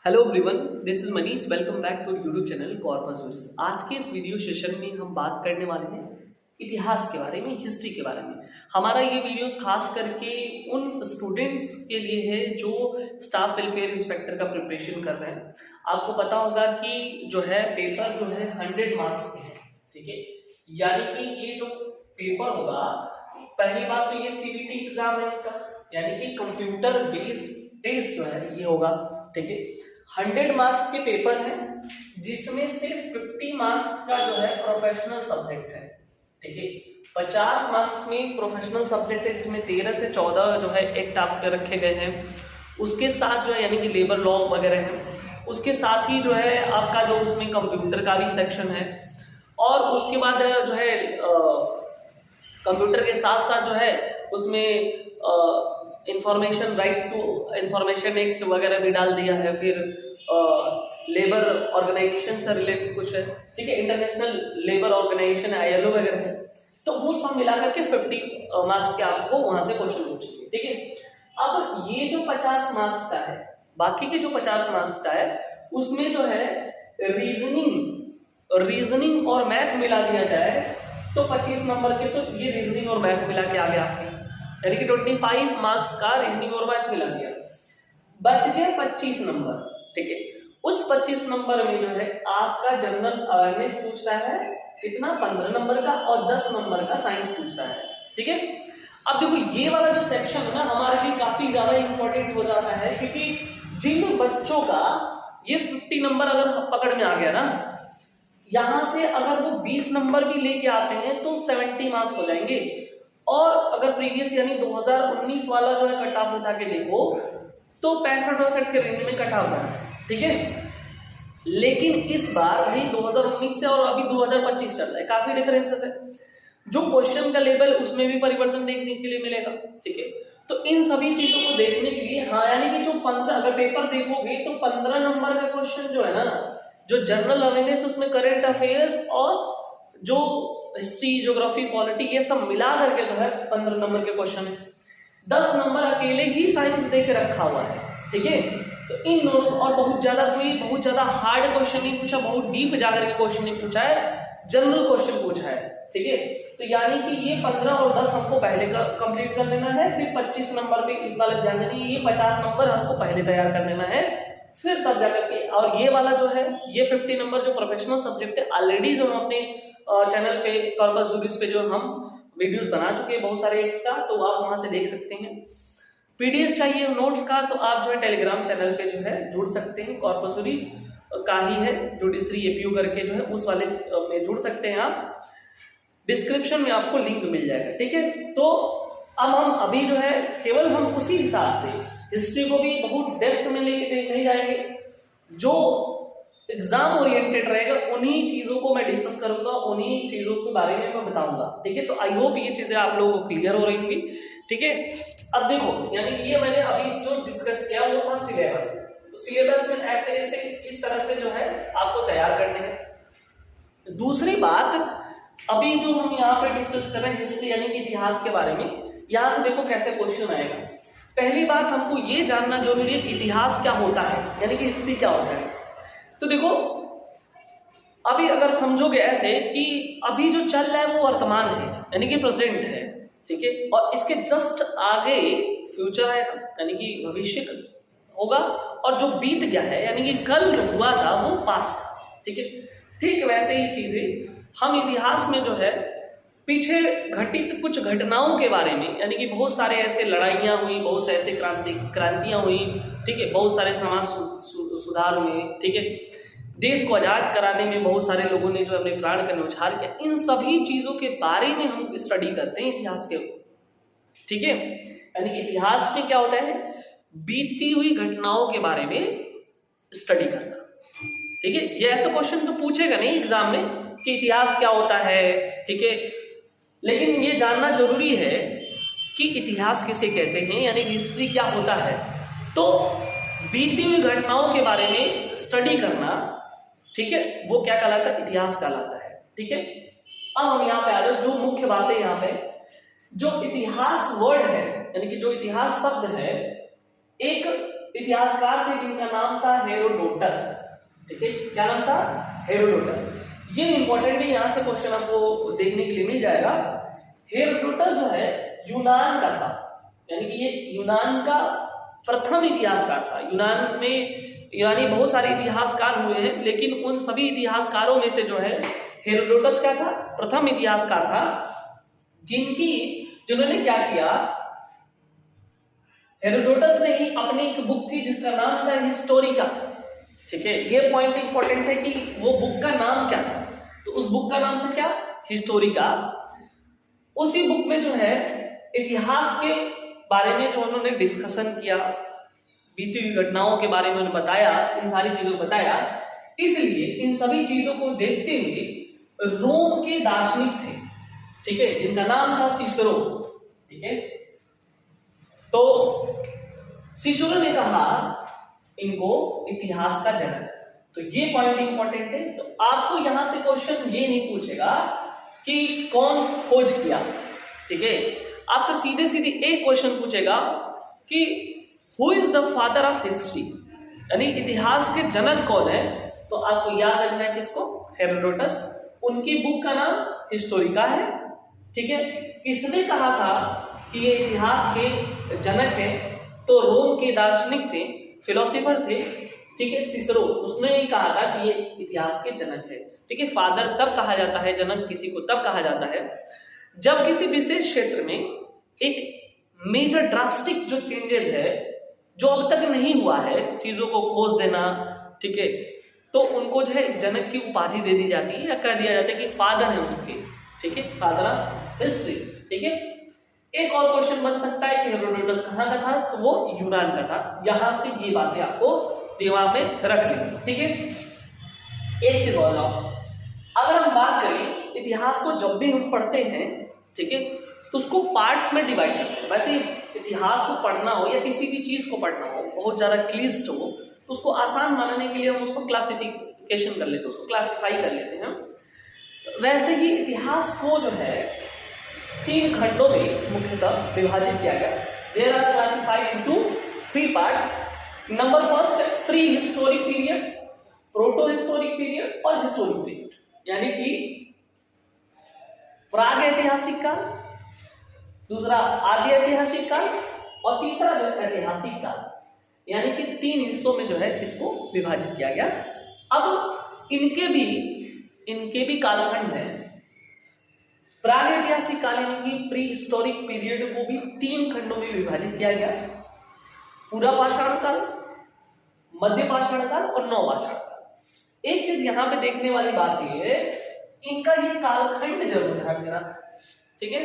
Hello everyone, this is Manish. Welcome back to YouTube channel corpus. आज के इस video session में हम बात करने वाले हैं इतिहास के बारे में, हिस्ट्री के बारे में। हमारा ये वीडियोस खास करके उन स्टूडेंट्स के लिए है जो स्टाफ वेलफेयर इंस्पेक्टर का प्रिपरेशन कर रहे हैं। आपको पता होगा कि जो है पेपर जो है 100 मार्क्स के है, ठीक है। यानी कि ये जो पेपर होगा, पहली बात तो ये सीबीटी एग्जाम है इसका, यानी कि कंप्यूटर बेस्ड टेस्ट जो है ये होगा, ठीक है। 100 मार्क्स के पेपर है जिसमें सिर्फ 50 मार्क्स का जो है प्रोफेशनल सब्जेक्ट है, ठीक है। 50 मार्क्स में प्रोफेशनल सब्जेक्ट है जिसमें 13 से 14 जो है एक टास्क रखे गए हैं। उसके साथ जो है यानी कि लेबर लॉ वगैरह है, उसके साथ ही जो है आपका जो उसमें कंप्यूटर का भी सेक्शन है। और उसके बाद जो है कंप्यूटर के साथ साथ जो है उसमें information right to information act वगैरह भी डाल दिया है। फिर लेबर ऑर्गेनाइजेशन से रिलेटेड कुछ है, ठीक है। इंटरनेशनल लेबर ऑर्गेनाइजेशन ILO वगैरह है। तो वो सब मिलाकर के 50 मार्क्स के आपको वहां से क्वेश्चन पूछेंगे, ठीक है। अब ये जो 50 मार्क्स का है, बाकी के जो 50 मार्क्स का है उसमें जो है रीजनिंग और मैथ मिला दिया जाए तो 25 नंबर के, तो ये रीजनिंग और मैथ मिला के आ गया आपके, यानी कि 25 मार्क्स का रीजनिंग और मैथ मिला दिया। बच गए 25 नंबर, ठीक है। उस 25 नंबर में जो है आपका जनरल अवेयरनेस पूछ रहा है, कितना 15 नंबर का, और 10 नंबर का साइंस पूछ रहा है, ठीक है। अब देखो ये वाला जो सेक्शन है ना हमारे लिए काफी ज्यादा इंपॉर्टेंट हो जाता है, क्योंकि जिन बच्चों का ये 50 नंबर अगर पकड़ में आ गया ना, यहां से अगर वो 20 नंबर भी लेके आते हैं तो 70 मार्क्स हो जाएंगे। और अगर प्रीवियस यानी 2019 वाला जो है कट ऑफ उठा के देखो तो 65-62 के रेंज में कट ऑफ है, ठीक है। लेकिन इस बार भाई 2019 से और अभी 2025 चल रहा है, काफी डिफरेंसेस है। जो क्वेश्चन का लेवल उसमें भी परिवर्तन देखने के लिए मिलेगा, ठीक है। तो इन सभी चीजों को देखने के लिए हाँ, यानी कि जो 15 अगर पेपर देखोगे तो 15 नंबर का क्वेश्चन जो है ना, जो जनरल अवेयरनेस उसमें करंट अफेयर्स और जो हिस्ट्री, ज्योग्राफी, पॉलिटी, ये सब मिला करके जो है 15 नंबर के क्वेश्चन है। 10 नंबर अकेले ही साइंस दे के रखा हुआ है, ठीक है। तो इन दोनों, और बहुत ज्यादा हार्ड क्वेश्चन नहीं पूछा, बहुत डीप जाकर के क्वेश्चन नहीं पूछा है, जनरल क्वेश्चन पूछा है, ठीक है। तो यानी कि ये 15 और 10 हमको पहले कंप्लीट कर लेना है, फिर 25 नंबर पे इस वाले ध्यान देना, ये 50 नंबर हमको पहले तैयार कर लेना है, फिर तब जाकर के। और ये वाला जो है ये 50 नंबर जो प्रोफेशनल सब्जेक्ट है, ऑलरेडी जो हम अपने चैनल पे कॉर्पस जूरिस पे जो हम वीडियोस बना चुके हैं बहुत सारे एक्स का, तो आप वहां से देख सकते हैं। PDF चाहिए नोट्स का तो आप जो है टेलीग्राम चैनल पे जो है जुड़ सकते हैं, कॉर्पस जूरिस का ही है जुडिशरी APU करके जो है उस वाले में जुड़ सकते हैं आप। डिस्क्रिप्शन में आपको लिंक मिल जाएगा, ठीक है। तो अब हम अभी जो है केवल हम उसी हिसाब से हिस्ट्री को भी बहुत डेप्थ में लेके नहीं जाएंगे, जो एग्जाम ओरिएंटेड रहेगा उन्हीं चीजों को मैं डिस्कस करूंगा, उन्हीं चीजों के बारे में मैं बताऊंगा, ठीक है। तो आई होप ये चीजें आप लोगों को क्लियर हो रही होंगी, ठीक है। अब देखो यानी कि ये मैंने अभी जो डिस्कस किया वो था सिलेबस। तो सिलेबस में ऐसे ऐसे इस तरह से जो है आपको तैयार करने हैं। दूसरी बात, अभी जो हम यहाँ पे डिस्कस कर रहे हैं हिस्ट्री यानी कि इतिहास के बारे में, यहाँ से देखो कैसे क्वेश्चन आएगा। पहली बात हमको ये जानना जरूरी है इतिहास क्या होता है, यानी कि हिस्ट्री क्या होता है। तो देखो अभी अगर समझोगे ऐसे कि अभी जो चल रहा है वो वर्तमान है, यानी कि प्रेजेंट है, ठीक है। और इसके जस्ट आगे फ्यूचर है, यानी कि भविष्य होगा, और जो बीत गया है यानी कि कल जो हुआ था वो पास्ट था, ठीक है। ठीक वैसे ही चीजें हम इतिहास में जो है पीछे घटित कुछ घटनाओं के बारे में, यानी कि बहुत सारे ऐसे लड़ाइयां हुई, बहुत से ऐसे क्रांतियां हुई, ठीक है। बहुत सारे समाज सुधार हुए, ठीक है। देश को आजाद कराने में बहुत सारे लोगों ने जो अपने प्राण का न्यौछावर किया। इन सभी चीजों के बारे में हम स्टडी करते हैं इतिहास के, ठीक है। यानी कि इतिहास में क्या होता है, बीती हुई घटनाओं के बारे में स्टडी करना, ठीक है। ये ऐसा क्वेश्चन तो पूछेगा नहीं एग्जाम में कि इतिहास क्या होता है, ठीक है। लेकिन ये जानना जरूरी है कि इतिहास किसे कहते हैं, यानी हिस्ट्री क्या होता है। तो बीती हुई घटनाओं के बारे में स्टडी करना, ठीक है, वो क्या कहलाता है, इतिहास कहलाता है, ठीक है। अब हम यहाँ पे आ जाओ, जो मुख्य बातें यहाँ पे, जो इतिहास वर्ड है यानी कि जो इतिहास शब्द है, एक इतिहासकार थे जिनका नाम था हेरोडोटस। ठीक है, क्या नाम था? हेरोडोटस। ये इंपॉर्टेंट है, यहां से क्वेश्चन आपको देखने के लिए मिल जाएगा। हेरोडोटस जो है यूनान का था, यानी कि ये यूनान का प्रथम इतिहासकार था। यूनान में यूनानी बहुत सारे इतिहासकार हुए हैं, लेकिन उन सभी इतिहासकारों में से जो है हेरोडोटस क्या था? प्रथम इतिहासकार था, जिन्होंने क्या किया, हेरोडोटस ने ही अपनी एक बुक थी जिसका नाम था हिस्टोरिका। ठीक है, ये पॉइंट इंपॉर्टेंट है कि वो बुक का नाम क्या था। तो उस बुक का नाम था क्या? हिस्टोरिका। उसी बुक में जो है इतिहास के बारे में जो उन्होंने डिस्कशन किया, बीती हुई घटनाओं के बारे में उन्होंने बताया, इन सारी चीजों को बताया। इसलिए इन सभी चीजों को देखते हुए रोम के दार्शनिक थे, ठीक है, जिनका नाम था सिसरो। ठीक है, तो सिसरो ने कहा इनको इतिहास का जनक। तो ये पॉइंट इंपॉर्टेंट है। तो आपको यहां से क्वेश्चन ये नहीं पूछेगा कि कौन खोज किया, ठीक है, आपसे सीधे सीधे एक क्वेश्चन पूछेगा कि who is the father of history, यानी इतिहास के जनक कौन है। तो आपको याद रखना है किसको? हेरोडोटस। उनकी बुक का नाम हिस्टोरिका है। ठीक है, किसने कहा था कि ये इतिहास के जनक है? तो रोम के दार्शनिक थे, फिलोसोफर थे, ठीक है, सिसरो, उसने ही कहा था कि ये इतिहास के जनक है। ठीक है, फादर तब कहा जाता है, जनक किसी को तब कहा जाता है जब किसी विशेष क्षेत्र में एक मेजर ड्रास्टिक जो चेंजेस है जो अब तक नहीं हुआ है, चीजों को खोज देना, ठीक है, तो उनको जो है जनक की उपाधि दे दी जाती है या कह दिया जाता है कि फादर है उसके। ठीक है, फादर ऑफ हिस्ट्री। ठीक है, एक और क्वेश्चन बन सकता है कि हेरोडोटस कहाँ का था? तो वो यूनान का था। यहां से ये बातें आपको दिमाग में रख लें। ठीक है, एक चीज और जाओ, अगर हम बात करें इतिहास को, जब भी हम पढ़ते हैं, ठीक है, तो उसको पार्ट्स में डिवाइड करते हैं। वैसे इतिहास को पढ़ना हो या किसी भी चीज को पढ़ना हो, बहुत ज्यादा क्लिष्ट हो, तो उसको आसान बनाने के लिए हम उसको क्लासिफिकेशन कर लेते हैं, उसको क्लासिफाई कर लेते हैं हम। वैसे ही इतिहास को जो है 3 खंडों में मुख्यतः विभाजित किया गया। There are classified into 3 parts. Number first, prehistoric period, protohistoric period और हिस्टोरिक पीरियड, यानी कि प्राग ऐतिहासिक काल, दूसरा आदि ऐतिहासिक काल और तीसरा जो है ऐतिहासिक काल, यानी कि 3 हिस्सों में जो है इसको विभाजित किया गया। अब इनके भी कालखंड है। प्राग ऐतिहासिक काल यानी कि प्री हिस्टोरिक पीरियड को भी 3 खंडों में विभाजित किया गया। पूरा पाषाण काल, मध्य पाषाण काल और नवपाषाण काल। एक चीज यहां पे देखने वाली बात यह है, इनका ये कालखंड जरूर ध्यान देना। ठीक है,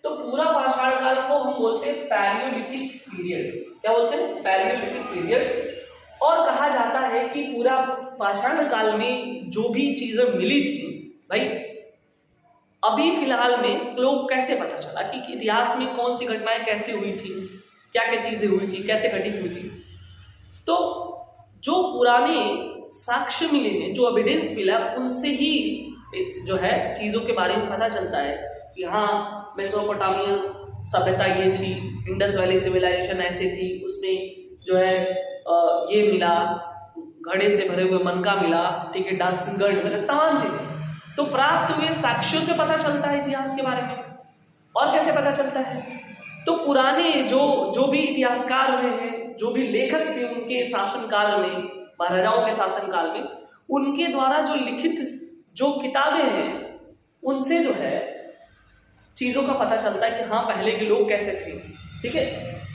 तो पूरा पाषाण काल को हम बोलते हैं पैलियोलिथिक पीरियड। क्या बोलते हैं? Palaeolithic period. और कहा जाता है कि पूरा पाषाण काल में जो भी चीजें मिली थी, भाई अभी फिलहाल में लोग कैसे पता चला कि इतिहास में कौन सी घटनाएं कैसे हुई थी, क्या क्या चीजें हुई थी, कैसे घटित हुई थी। तो जो पुराने साक्ष्य मिले हैं, जो एविडेंस मिला, उनसे ही जो है चीजों के बारे में पता चलता है कि हाँ, मेसोपोटामियन सभ्यता ये थी, इंडस वैली सिविलाइजेशन ऐसे थी, उसमें जो है ये मिला, घड़े से भरे हुए मनका मिला, ठीक है, डांसिंग गर्ल मिला, तमाम चीजें तो प्राप्त हुए साक्ष्यों से पता चलता है इतिहास के बारे में। और कैसे पता चलता है? तो पुराने जो भी इतिहासकार हुए हैं, जो भी लेखक थे उनके शासनकाल में, महाराजाओं के शासनकाल में, उनके द्वारा जो लिखित जो किताबें हैं, उनसे जो है चीजों का पता चलता है कि हाँ, पहले के लोग कैसे थे। ठीक है,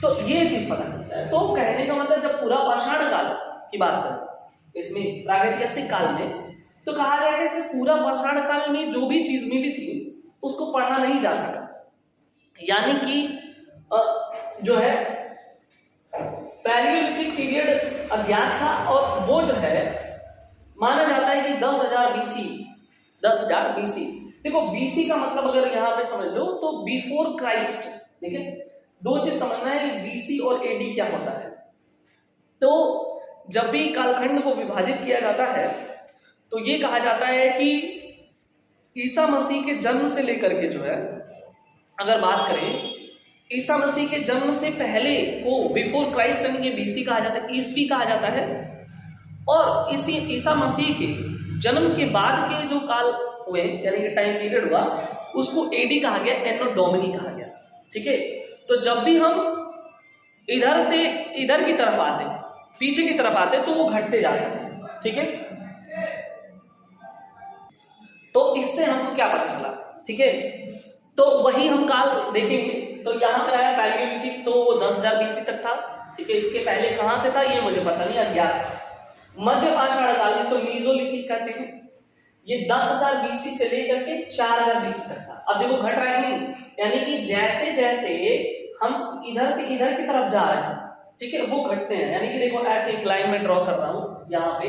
तो ये चीज पता चलता है। तो कहने का मतलब, जब पूरा पाषाण काल की बात करें इसमें प्रागैतिहासिक काल में, तो कहा गया है कि पूरा पाषाण काल में जो भी चीज मिली थी उसको पढ़ा नहीं जा सका, यानी कि जो है पैलियोलिथिक पीरियड अज्ञात था। और वो जो है माना जाता है कि 10,000 BC। देखो, BC का मतलब अगर यहाँ पे समझ लो तो बिफोर क्राइस्ट। ठीक है, 2 चीज समझना है, BC और AD क्या होता है। तो जब भी कालखंड को विभाजित किया जाता है तो ये कहा जाता है कि ईसा मसीह के जन्म से लेकर के जो है अगर बात करें ईसा मसीह के जन्म से पहले को बिफोर क्राइस्ट यानी कि बीसी कहा जाता है, ईसवी कहा जाता है। और इसी ईसा मसीह के जन्म के बाद के जो काल हुए यानी कि टाइम पीरियड हुआ उसको एडी कहा गया, एनो डोमिनी कहा गया। ठीक है, तो जब भी हम इधर से इधर की तरफ आते, पीछे की तरफ आते, तो वो घटते जाते हैं। ठीक है, तो इससे हमको क्या पता चला? ठीक है, तो वही हम काल देखेंगे। तो यहाँ पे आया पैलियोलिथिक, तो वो 10,000 बीसी तक था। ठीक है, इसके पहले कहां से था ये मुझे पता नहीं, अज्ञात था। मध्य पाषाण काल जिसको मीजोलिथिक कहते हैं, ये 10,000 बीसी से लेकर के 4,000 बीसी तक था। अब देखो घट रहा है नहीं, यानी कि जैसे जैसे हम इधर से इधर की तरफ जा रहे हैं, ठीक है, वो घटते हैं। यानी कि देखो ऐसे एक लाइन में ड्रॉ कर रहा हूं यहाँ पे,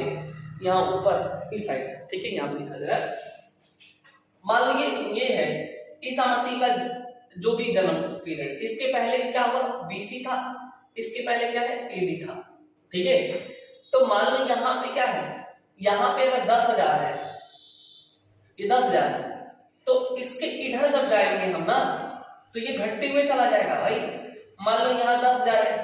यहाँ ऊपर इस साइड, ठीक है, यहाँ पे दिखा दे रहा है। मान लीजिए ये है ईसा मसीह का जो भी जन्म पीरियड, इसके पहले क्या हुआ? बीसी था, इसके पहले क्या है? एडी था। ठीक है, तो मान लो यहाँ पे क्या है, यहाँ पे अगर 10,000 है, ये 10,000 है, तो इसके इधर जब जाएंगे हम ना, तो ये घटते हुए चला जाएगा भाई। मान लो यहाँ 10,000 है,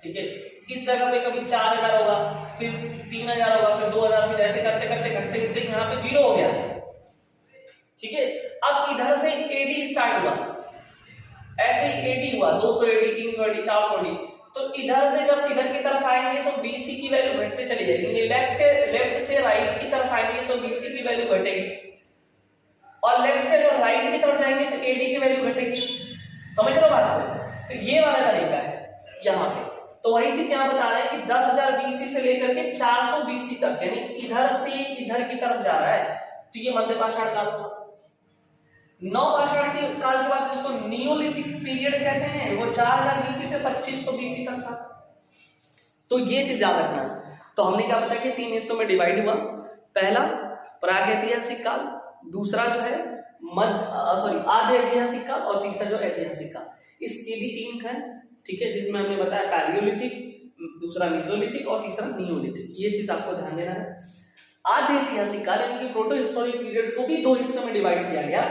ठीक है, इस जगह पे कभी 4,000 होगा, फिर 3,000 होगा, फिर 2,000, फिर ऐसे करते करते घटते घटते यहाँ पे 0 हो गया। ठीक है, अब इधर से एडी स्टार्ट हुआ, ऐसे ही एडी हुआ, 200 एडी, 300 एडी, 400 एडी, तो इधर से जब इधर की तरफ आएंगे तो बीसी की वैल्यू घटते चली जाएगी। लेफ्ट से राइट की तरफ आएंगे तो बीसी की वैल्यू घटेगी, और लेफ्ट से अगर राइट की तरफ जाएंगे तो एडी की वैल्यू घटेगी। समझ रहे हो बात को? तो ये वाला तरीका है यहाँ पे। तो वही चीज यहाँ बता रहे हैं कि 10,000 बीसी से लेकर के 400 बीसी तक, यानी इधर से इधर की तरफ जा रहा है, तो ये मध्य पाषाण काल हुआ। नवपाषाण के काल के बाद जिसको नियोलिथिक पीरियड कहते हैं, वो 4,000 बीसी से 2500 बीसी तक था। तो ये चीज याद रखना है। तो हमने क्या बताया कि 3 हिस्सों में डिवाइड हुआ। पहला प्रागैतिहासिक काल, दूसरा जो है आधे ऐतिहासिक काल, और तीसरा जो ऐतिहासिक काल। इसके भी 3 है, ठीक है, जिसमें हमने बताया पैलियोलिथिक, दूसरा मीजोलिथिक और तीसरा नियोलिथिक। ये चीज आपको ध्यान देना है। आधे ऐतिहासिक काल यानी कि प्रोटो हिस्टोरिक पीरियड को भी 2 हिस्सों में डिवाइड किया गया।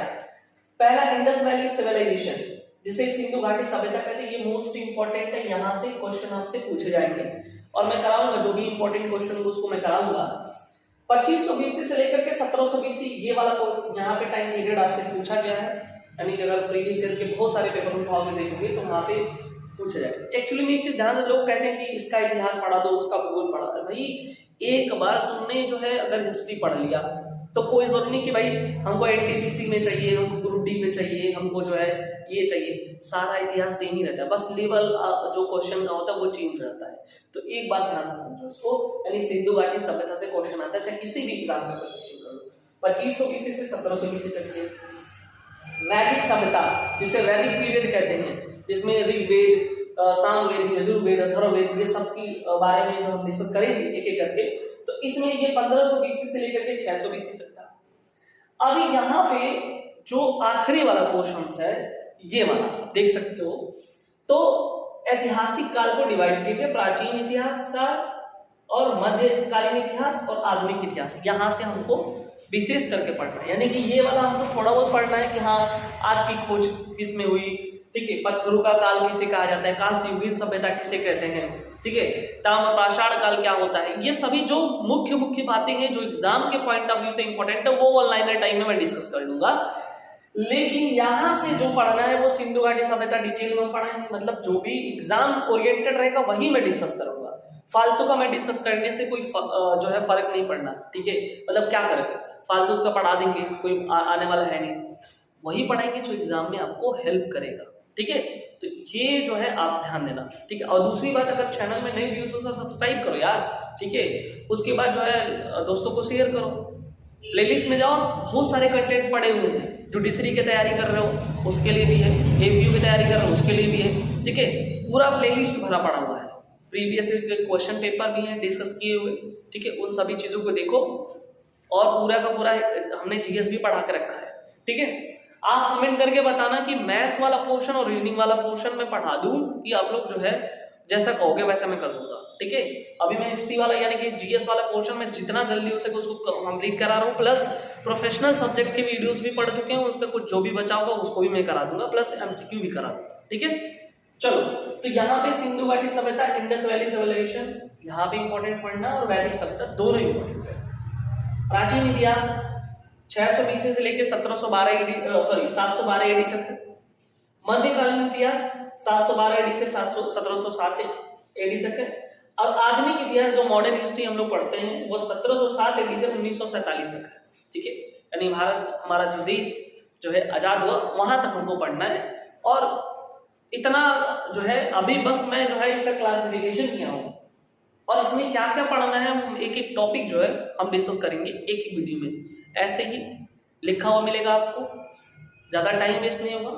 पहला इंडस वैली सिविलाइजेशन, जिसे सिंधु घाटी सभ्यता कहते हैं, ये मोस्ट इंपॉर्टेंट है। यहां से क्वेश्चन आपसे पूछे जाएंगे और मैं कराऊंगा, जो भी इंपॉर्टेंट क्वेश्चन होगा उसको मैं कराऊंगा। 2500 बीसी से लेकर के 1700 बीसी, ये वाला यहाँ पे टाइम पीरियड आपसे पूछा गया है। यानी कि अगर प्रीवियस ईयर के बहुत सारे पेपर उठाओगे देखोगे तो वहां पे पूछा जाएगा। एक्चुअली में एक चीज ध्यान, लोग कहते हैं कि इसका इतिहास पढ़ा दो, उसका भूगोल पढ़ा दो। भाई एक बार तुमने जो है अगर हिस्ट्री पढ़ लिया तो कोई जरूरी नहीं कि भाई हमको एनटीपीसी में चाहिए, हमको ग्रुप डी में चाहिए, हमको जो है ये चाहिए। सारा इतिहास सेम ही रहता है, बस लेवल जो क्वेश्चन का होता है वो चेंज रहता है। तो एक बात ध्यान से समझो इसको, यानी सिंधु घाटी सभ्यता से क्वेश्चन आता है, चाहे किसी भी एग्जाम में क्वेश्चन करो। 2500 बीसी से 1700 बीसी तक के वैदिक सभ्यता, जिसे वैदिक पीरियड कहते हैं, जिसमें ऋग्वेद, सामवेद, यजुर्वेद, अथर्ववेद, ये सब की बारे में जो हम डिस्कस करेंगे एक एक करके। तो इसमें ये 1500 बीसी से लेकर के 600 बीसी तक था। अभी यहाँ पे जो आखिरी वाला पोर्शन है, ये वाला देख सकते हो। तो ऐतिहासिक काल को डिवाइड किया गया, प्राचीन इतिहास का और मध्यकालीन इतिहास और आधुनिक इतिहास। यहाँ से हमको विशेष करके पढ़ना है, यानी कि ये वाला हमको थोड़ा बहुत पढ़ना है कि हाँ आज की खोज किसमें हुई, ठीक है, पत्थरों का काल किसे कहा जाता है, कांस्ययुगीन सभ्यता किसे कहते हैं, ठीक है, ताम्रपाषाण काल क्या होता है। ये सभी जो मुख्य बातें हैं जो एग्जाम के पॉइंट ऑफ व्यू से इंपॉर्टेंट है, वो ऑनलाइन टाइम में मैं डिस्कस कर लूंगा। लेकिन यहाँ से जो पढ़ना है वो सिंधु घाटी सभ्यता डिटेल में पढ़ाएंगे, मतलब जो भी एग्जाम ओरिएंटेड रहेगा वही मैं डिस्कस करूंगा। फालतू का मैं डिस्कस करने से कोई जो है फर्क नहीं पड़ना, ठीक है, मतलब क्या करेंगे, फालतू का पढ़ा देंगे, कोई आने वाला है नहीं, वही पढ़ाएंगे जो एग्जाम में आपको हेल्प करेगा, ठीक है। तो ये जो है आप ध्यान देना, ठीक है। और दूसरी बात, अगर चैनल में नए व्यूज हो तो सब्सक्राइब करो यार, ठीक है। उसके बाद जो है दोस्तों को शेयर करो, प्लेलिस्ट में जाओ, बहुत सारे कंटेंट पड़े हुए हैं। जुडिशरी की तैयारी कर रहे हो उसके लिए भी है, एमपीयू की तैयारी कर रहे हो उसके लिए भी है, ठीक है, पूरा प्लेलिस्ट भरा पड़ा हुआ है। प्रीवियस क्वेश्चन पेपर भी है डिस्कस किए हुए, ठीक है, उन सभी चीजों को देखो। और पूरा का पूरा हमने जीएस भी पढ़ा के रखा है, ठीक है। आप कमेंट करके बताना कि मैथ्स वाला पोर्शन और रीजनिंग वाला पोर्शन मैं पढ़ा दूं कि आप लोग जो है जैसा कहोगे वैसा मैं कर दूंगा, ठीक है। अभी मैं हिस्ट्री वाला यानी कि जीएस वाला पोर्शन में जितना जल्दी हो सके उसको कंप्लीट करा रहा हूँ, प्लस प्रोफेशनल सब्जेक्ट के वीडियोस भी पढ़ चुके हैं, उसका कुछ जो भी बचा होगा उसको भी मैं करा दूंगा, प्लस एमसीक्यू भी करा दूंगा, ठीक है। चलो, तो यहाँ पे सिंधु घाटी सभ्यता, इंडस वैली सिविलाइजेशन, यहाँ पे इंपॉर्टेंट पढ़ना, और वैदिक सभ्यता दोनों इंपॉर्टेंट है। प्राचीन इतिहास 620 से लेकर 1712 एडी, सॉरी 712 एडी तक है। मध्यकालीन इतिहास 712 एडी से 1707 एडी तक है। अब आधुनिक इतिहास जो मॉडर्न हिस्ट्री हम लोग पढ़ते हैं वो 1707 एडी से 1947 तक है, ठीक है। यानी भारत, हमारा जो देश जो है आजाद हुआ, वहां तक हमको पढ़ना है। और इतना जो है अभी बस मैं जो है इसका क्लासिफिकेशन किया हूँ, और इसमें क्या क्या पढ़ना है हम एक एक टॉपिक जो है हम डिस्कस करेंगे एक एक वीडियो में। ऐसे ही लिखा हुआ मिलेगा आपको, ज्यादा टाइम वेस्ट नहीं होगा,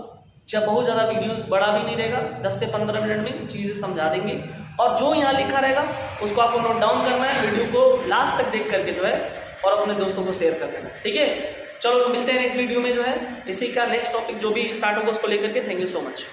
जब बहुत ज्यादा वीडियो बड़ा भी नहीं रहेगा, 10 से 15 मिनट में चीजें समझा देंगे। और जो यहाँ लिखा रहेगा उसको आपको नोट डाउन करना है, वीडियो को लास्ट तक देख करके जो है और अपने दोस्तों को शेयर कर देना, ठीक है। चलो मिलते हैं नेक्स्ट वीडियो में जो है इसी का नेक्स्ट टॉपिक जो भी स्टार्ट होगा उसको लेकर के। Thank you so much.